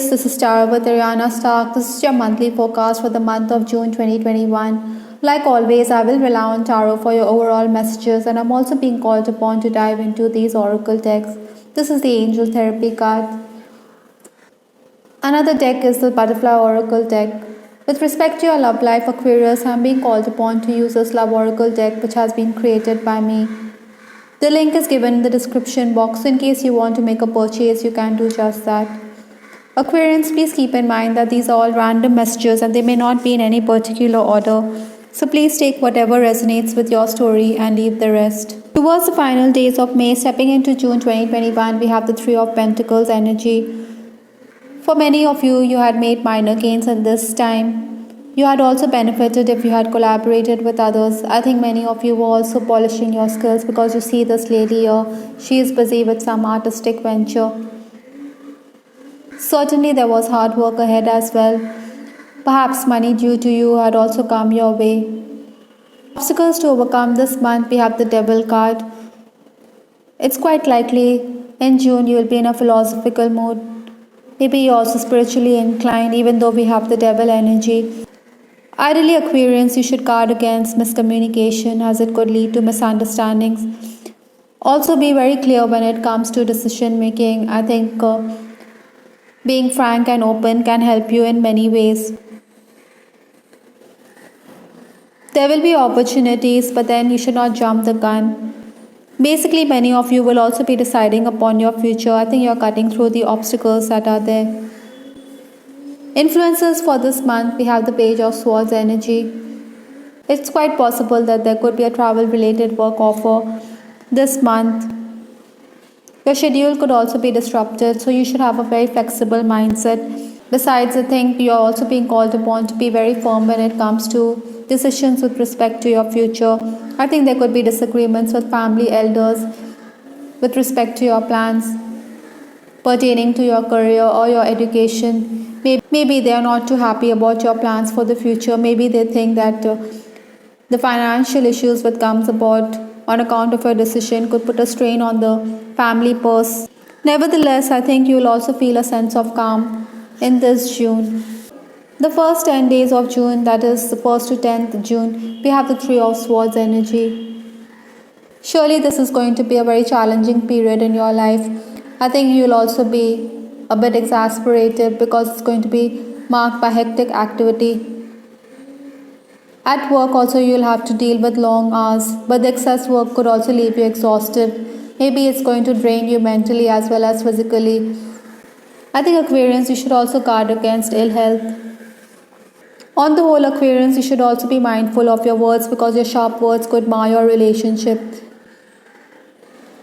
Aquarius, this is Tara with Ariana Stark. This is your monthly forecast for the month of June 2021. Like always, I will rely on tarot for your overall messages, and I'm also being called upon to dive into these oracle decks. This is the Angel Therapy card. Another deck is the Butterfly Oracle deck. With respect to your love life, Aquarius, I'm being called upon to use this Love Oracle deck which has been created by me. The link is given in the description box, so in case you want to make a purchase, you can do just that. Aquarians, please keep in mind that these are all random messages and they may not be in any particular order. So please take whatever resonates with your story and leave the rest. Towards the final days of May, stepping into June 2021, we have the Three of Pentacles energy. For many of you, you had made minor gains at this time. You had also benefited if you had collaborated with others. I think many of you were also polishing your skills because you see this lady here. She is busy with some artistic venture. Certainly there was hard work ahead as well. Perhaps money due to you had also come your way. Obstacles to overcome this month, we have the Devil card. It's quite likely in June you will be in a philosophical mood. Maybe you're also spiritually inclined even though we have the Devil energy. Ideally, Aquarians, you should guard against miscommunication as it could lead to misunderstandings. Also be very clear when it comes to decision making. I think being frank and open can help you in many ways. There will be opportunities, but then you should not jump the gun. Basically, many of you will also be deciding upon your future. I think you're cutting through the obstacles that are there. Influences for this month, we have the Page of Swords energy. It's quite possible that there could be a travel related work offer this month. Your schedule could also be disrupted, so you should have a very flexible mindset. Besides, I think you're also being called upon to be very firm when it comes to decisions with respect to your future. I think there could be disagreements with family elders with respect to your plans pertaining to your career or your education. Maybe they are not too happy about your plans for the future. Maybe they think that the financial issues that comes about on account of your decision could put a strain on the family purse. Nevertheless, I think you will also feel a sense of calm in this June. The first 10 days of June, that is the 1st to 10th June, we have the Three of Swords energy. Surely this is going to be a very challenging period in your life. I think you'll also be a bit exasperated because it's going to be marked by hectic activity. At work also you'll have to deal with long hours, but the excess work could also leave you exhausted. Maybe it's going to drain you mentally as well as physically. I think Aquarians, you should also guard against ill health. On the whole, Aquarians, you should also be mindful of your words because your sharp words could mar your relationship.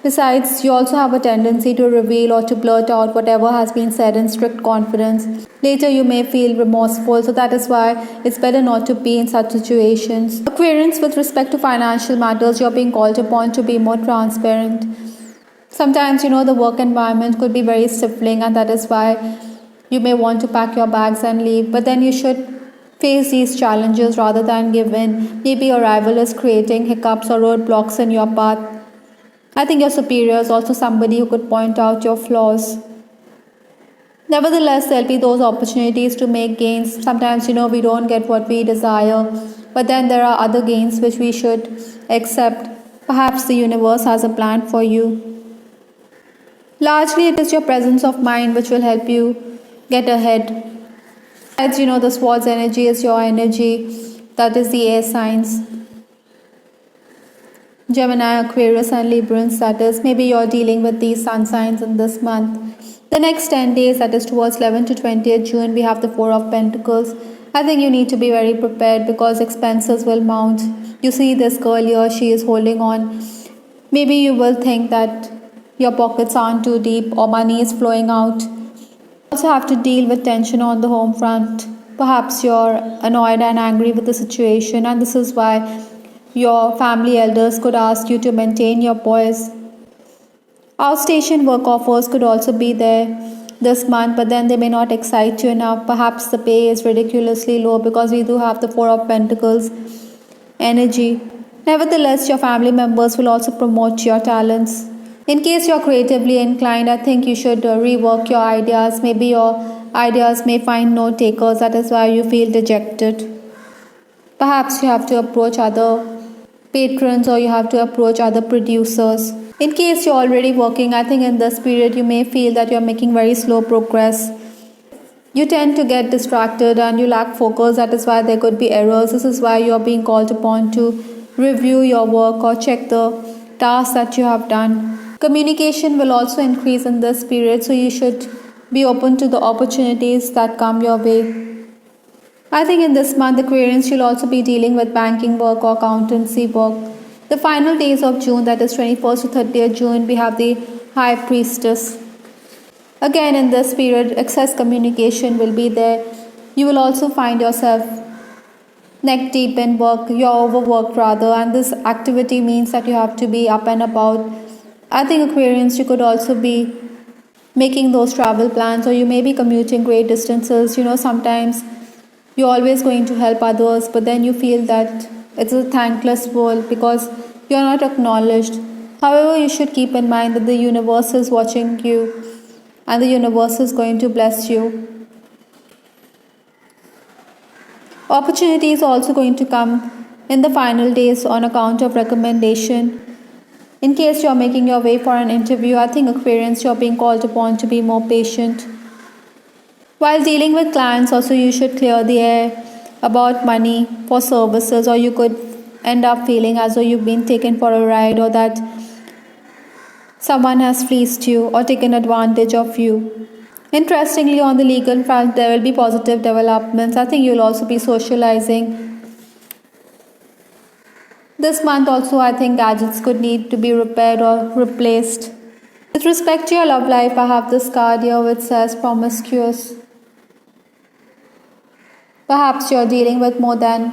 Besides, you also have a tendency to reveal or to blurt out whatever has been said in strict confidence. Later, you may feel remorseful, so that is why it's better not to be in such situations. Aquarians, with respect to financial matters, you're being called upon to be more transparent. Sometimes, the work environment could be very stifling, and that is why you may want to pack your bags and leave, but then you should face these challenges rather than give in. Maybe your rival is creating hiccups or roadblocks in your path. I think your superior is also somebody who could point out your flaws. Nevertheless, there'll be those opportunities to make gains. Sometimes, we don't get what we desire, but then there are other gains which we should accept. Perhaps the universe has a plan for you. Largely, it is your presence of mind which will help you get ahead. As the Swords energy is your energy, that is the air signs. Gemini, Aquarius and Librans, that is, maybe you're dealing with these sun signs in this month. The next 10 days, that is towards 11th to 20th June, we have the Four of Pentacles. I think you need to be very prepared because expenses will mount. You see this girl here, she is holding on. Maybe you will think that your pockets aren't too deep or money is flowing out. Also have to deal with tension on the home front. Perhaps you're annoyed and angry with the situation, and this is why your family elders could ask you to maintain your poise. Outstation work offers could also be there this month, but then they may not excite you enough. Perhaps the pay is ridiculously low because we do have the Four of Pentacles energy. Nevertheless, your family members will also promote your talents. In case you're creatively inclined, I think you should rework your ideas. Maybe your ideas may find no takers, that is why you feel dejected. Perhaps you have to approach other patrons or you have to approach other producers. In case you're already working, I think in this period you may feel that you're making very slow progress. You tend to get distracted and you lack focus, that is why there could be errors. This is why you're being called upon to review your work or check the tasks that you have done. Communication will also increase in this period, so you should be open to the opportunities that come your way. I think in this month, Aquarians, you'll also be dealing with banking work or accountancy work. The final days of June, that is 21st to 30th June, we have the High Priestess. Again, in this period, excess communication will be there. You will also find yourself neck deep in work, you're overworked rather, and this activity means that you have to be up and about. I think Aquarians, you could also be making those travel plans, or you may be commuting great distances. Sometimes you're always going to help others, but then you feel that it's a thankless world because you're not acknowledged. However, you should keep in mind that the universe is watching you and the universe is going to bless you. Opportunity is also going to come in the final days on account of recommendation. In case you're making your way for an interview, I think Aquarians, you're being called upon to be more patient. While dealing with clients, also you should clear the air about money for services, or you could end up feeling as though you've been taken for a ride, or that someone has fleeced you or taken advantage of you. Interestingly, on the legal front, there will be positive developments. I think you'll also be socializing. This month also, I think gadgets could need to be repaired or replaced. With respect to your love life, I have this card here which says promiscuous. Perhaps you're dealing with more than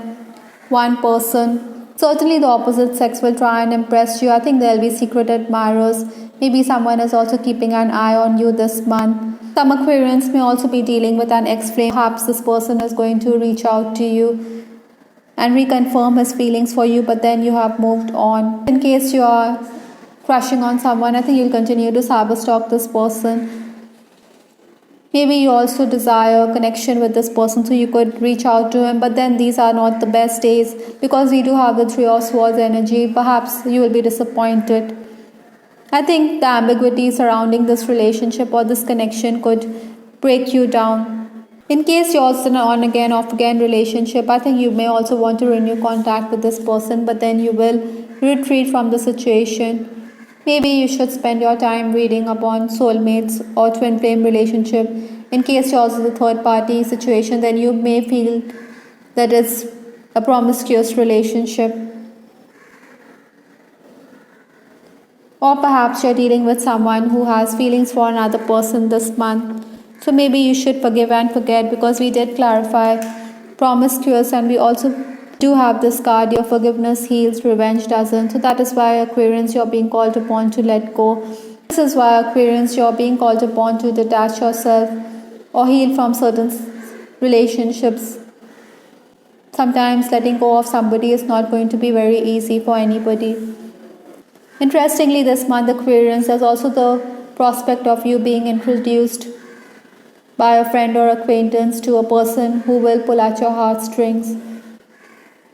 one person. Certainly the opposite sex will try and impress you. I think there'll be secret admirers. Maybe someone is also keeping an eye on you this month. Some Aquarians may also be dealing with an ex-flame. Perhaps this person is going to reach out to you and reconfirm his feelings for you, but then you have moved on. In case you are crushing on someone, I think you'll continue to cyberstalk this person. Maybe you also desire connection with this person, so you could reach out to him, but then these are not the best days because we do have the Three of Swords energy. Perhaps you will be disappointed. I think the ambiguity surrounding this relationship or this connection could break you down. In case you're also in an on-again, off-again relationship, I think you may also want to renew contact with this person, but then you will retreat from the situation. Maybe you should spend your time reading upon soulmates or twin flame relationship. In case you're also the third party situation, then you may feel that it's a promiscuous relationship. Or perhaps you're dealing with someone who has feelings for another person this month. So maybe you should forgive and forget, because we did clarify promiscuous and we also do have this card, your forgiveness heals, revenge doesn't. So that is why Aquarians, you're being called upon to let go. This is why Aquarians, you're being called upon to detach yourself or heal from certain relationships. Sometimes letting go of somebody is not going to be very easy for anybody. Interestingly, this month, Aquarians, there's also the prospect of you being introduced by a friend or acquaintance to a person who will pull at your heartstrings.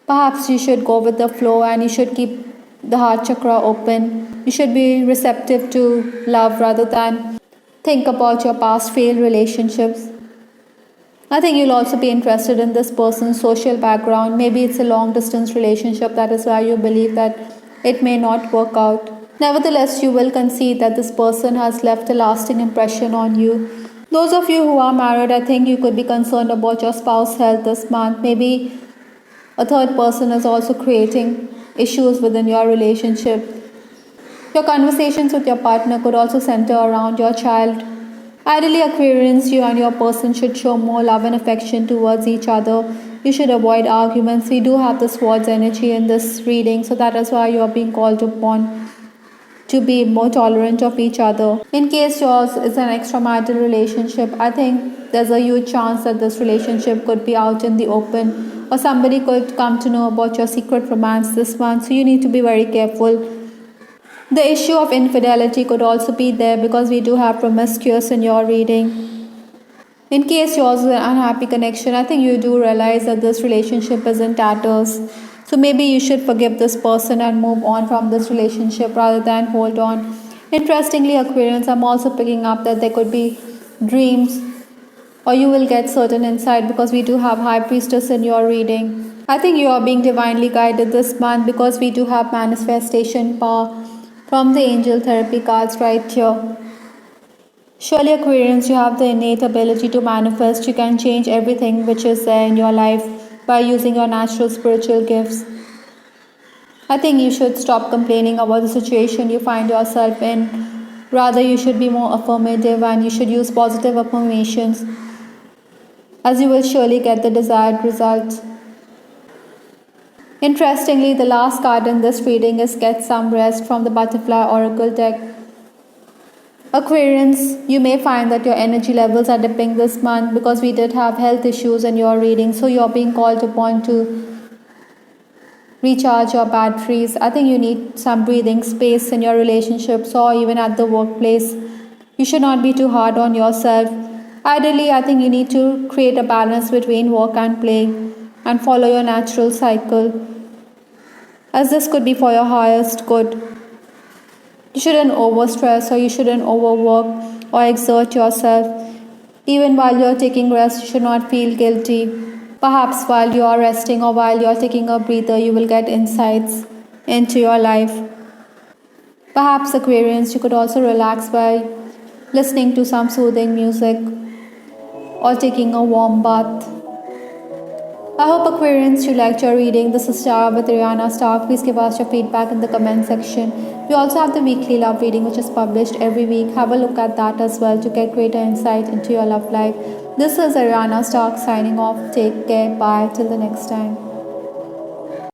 Perhaps you should go with the flow and you should keep the heart chakra open. You should be receptive to love rather than think about your past failed relationships. I think you'll also be interested in this person's social background. Maybe it's a long distance relationship, that is why you believe that it may not work out. Nevertheless, you will concede that this person has left a lasting impression on you. Those of you who are married, I think you could be concerned about your spouse's health this month. Maybe a third person is also creating issues within your relationship. Your conversations with your partner could also center around your child. Ideally, Aquarians, you and your person should show more love and affection towards each other. You should avoid arguments. We do have the Swords energy in this reading, so that is why you are being called upon to be more tolerant of each other. In case yours is an extramarital relationship, I think there's a huge chance that this relationship could be out in the open, or somebody could come to know about your secret romance this month, so you need to be very careful. The issue of infidelity could also be there because we do have promiscuous in your reading. In case yours is an unhappy connection, I think you do realize that this relationship is in tatters. So maybe you should forgive this person and move on from this relationship rather than hold on. Interestingly, Aquarians, I'm also picking up that there could be dreams or you will get certain insight because we do have High Priestess in your reading. I think you are being divinely guided this month because we do have manifestation power from the angel therapy cards right here. Surely, Aquarians, you have the innate ability to manifest. You can change everything which is there in your life by using your natural spiritual gifts. I think you should stop complaining about the situation you find yourself in. Rather, you should be more affirmative and you should use positive affirmations, as you will surely get the desired results. Interestingly, the last card in this reading is Get Some Rest from the Butterfly Oracle deck. Aquarians, you may find that your energy levels are dipping this month because we did have health issues in your reading, so you're being called upon to recharge your batteries. I think you need some breathing space in your relationships or even at the workplace. You should not be too hard on yourself. Ideally, I think you need to create a balance between work and play and follow your natural cycle, as this could be for your highest good. You shouldn't overstress or you shouldn't overwork or exert yourself. Even while you're taking rest, you should not feel guilty. Perhaps while you are resting or while you are taking a breather, you will get insights into your life. Perhaps, Aquarians, you could also relax by listening to some soothing music or taking a warm bath. I hope, Aquarians, you liked your reading. This is Shara with Ariana Stark. Please give us your feedback in the comment section. We also have the weekly love reading which is published every week. Have a look at that as well to get greater insight into your love life. This is Ariana Stark signing off. Take care. Bye. Till the next time.